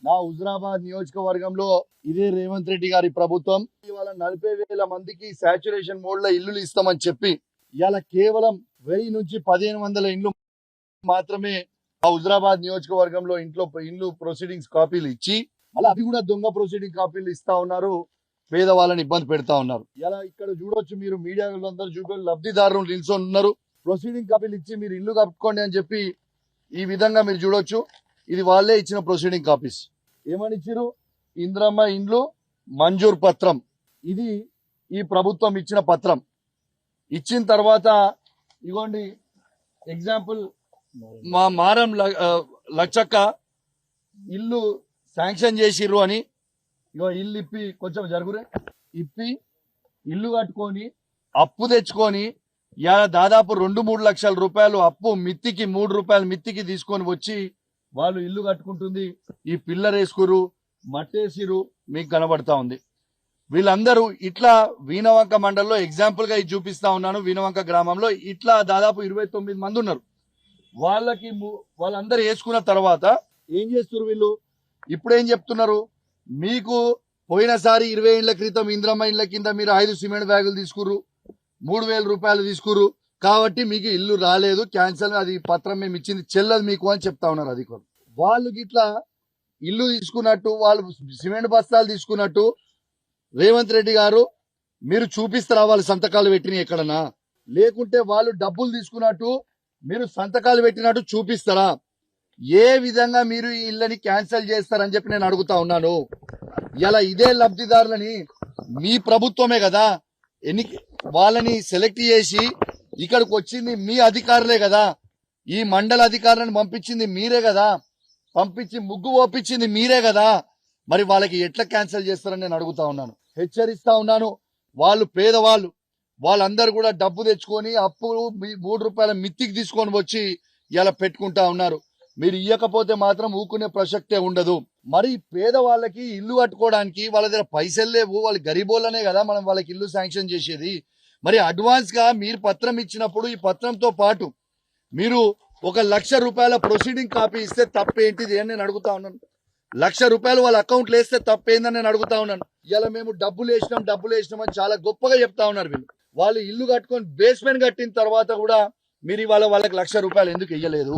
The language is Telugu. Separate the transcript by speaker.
Speaker 1: నా హుజరాబాద్ నియోజకవర్గంలో ఇదే రేవంత్ రెడ్డి గారి ప్రభుత్వం ఇవాళ 40,000 మందికి సాచురేషన్ మోడ్ లో ఇల్లులు ఇస్తామని చెప్పి ఇవాళ కేవలం 1000 నుంచి 1500 ఇండ్లు మాత్రమే ఆ హుజరాబాద్ నియోజకవర్గంలో ఇండ్లు ప్రొసీడింగ్స్ కాపీలు ఇచ్చి మళ్ళీ అవి కూడా దొంగ ప్రొసీడింగ్ కాపీలు ఇస్తా ఉన్నారు. పేదవాళ్ళని ఇబ్బంది పెడతా ఉన్నారు. ఇలా ఇక్కడ చూడొచ్చు, మీరు మీడియాలో అందరూ చూపి లబ్ధిదారులు నిల్చొని ఉన్నారు. ప్రొసీడింగ్ కాపీలు ఇచ్చి మీరు ఇల్లు కట్టుకోండి అని చెప్పి ఈ విధంగా మీరు చూడొచ్చు. ఇది వాళ్ళే ఇచ్చిన ప్రొసీడింగ్ కాపీస్. ఏమని ఇచ్చిరు? ఇంద్రమ్మ ఇండ్లు మంజూర్ పత్రం. ఇది ఈ ప్రభుత్వం ఇచ్చిన పత్రం. ఇచ్చిన తర్వాత ఇగోండి ఎగ్జాంపుల్, మా మారం లచ్చక్క ఇల్లు శాంక్షన్ చేసిర్రు అని ఇగో ఇల్లు ఇప్పి కొంచెం జరుగురే ఇప్పి ఇల్లు కట్టుకొని అప్పు తెచ్చుకొని దాదాపు 2-3 లక్షల రూపాయలు అప్పు మిత్తికి 3 రూపాయలు మిత్తికి తీసుకొని వచ్చి వాళ్ళు ఇల్లు కట్టుకుంటుంది. ఈ పిల్లర్ వేసుకురు, మట్టేసిరు, మీకు కనబడతా ఉంది. వీళ్ళందరూ ఇట్లా వీణవంక మండలంలో ఎగ్జాంపుల్ గా ఇది చూపిస్తా ఉన్నాను. వీణవంక గ్రామంలో ఇట్లా దాదాపు 29 మంది ఉన్నారు. వాళ్ళందరూ వేసుకున్న తర్వాత ఏం చేస్తున్నారు వీళ్ళు? ఇప్పుడేం చెప్తున్నారు? మీకు పోయినసారి 20 ఏళ్ల క్రితం ఇంద్రమ్మ ఇండ్ల కింద మీరు 5 సిమెంట్ బ్యాగులు తీసుకుర్రు, 3000 రూపాయలు తీసుకుర్రు, కాబట్టి మీకు ఇల్లు రాలేదు, క్యాన్సల్, అది పత్రం మేము ఇచ్చింది చెల్లదు మీకు అని చెప్తా ఉన్నారు అధికారులు. వాళ్ళు గిట్లా ఇల్లు తీసుకున్నట్టు, వాళ్ళు సిమెంట్ బస్తాలు తీసుకున్నట్టు రేవంత్ రెడ్డి గారు మీరు చూపిస్తారా వాళ్ళు సంతకాలు పెట్టిన ఎక్కడన్నా? లేకుంటే వాళ్ళు డబ్బులు తీసుకున్నట్టు మీరు సంతకాలు పెట్టినట్టు చూపిస్తారా? ఏ విధంగా మీరు ఈ ఇళ్ళని క్యాన్సిల్ చేస్తారని చెప్పి నేను అడుగుతా ఉన్నాను. ఇలా ఇదే లబ్ధిదారులని మీ ప్రభుత్వమే కదా వాళ్ళని సెలెక్ట్ చేసి ఇక్కడికి వచ్చింది మీ అధికారులే కదా, ఈ మండల అధికారులను పంపించింది మీరే కదా, పంపించి ముగ్గు ఓపించింది మీరే కదా, మరి వాళ్ళకి ఎట్లా క్యాన్సిల్ చేస్తారని నేను అడుగుతా ఉన్నాను. హెచ్చరిస్తా ఉన్నాను. వాళ్ళు పేదవాళ్ళు, వాళ్ళందరూ కూడా డబ్బు తెచ్చుకొని అప్పు 3 రూపాయల మిత్తికి తీసుకొని వచ్చి ఇలా పెట్టుకుంటా ఉన్నారు. మీరు ఇవ్వకపోతే మాత్రం ఊకునే ప్రసక్తే ఉండదు. మరి పేదవాళ్ళకి ఇల్లు కట్టుకోవడానికి వాళ్ళ దగ్గర పైసలు లేవు, వాళ్ళు గరీబోళ్ళనే కదా మనం వాళ్ళకి ఇల్లు శాంక్షన్ చేసేది. మరి అడ్వాన్స్ గా మీరు పత్రం ఇచ్చినప్పుడు ఈ పత్రంతో పాటు మీరు 1,00,000 రూపాయల ప్రొసీడింగ్ కాపీ ఇస్తే తప్పేంటిది అని నేను అడుగుతా ఉన్నాను. 1,00,000 రూపాయలు వాళ్ళ అకౌంట్లో వేస్తే తప్పేందని నేను అడుగుతా ఉన్నాను. ఇలా మేము డబ్బులు వేసినాం అని చాలా గొప్పగా చెప్తా ఉన్నారు వీళ్ళు. వాళ్ళు ఇల్లు కట్టుకొని బేస్మెంట్ కట్టిన తర్వాత కూడా మీరు ఇవాళ వాళ్ళకి 1,00,000 రూపాయలు ఎందుకు ఇయ్యలేదు?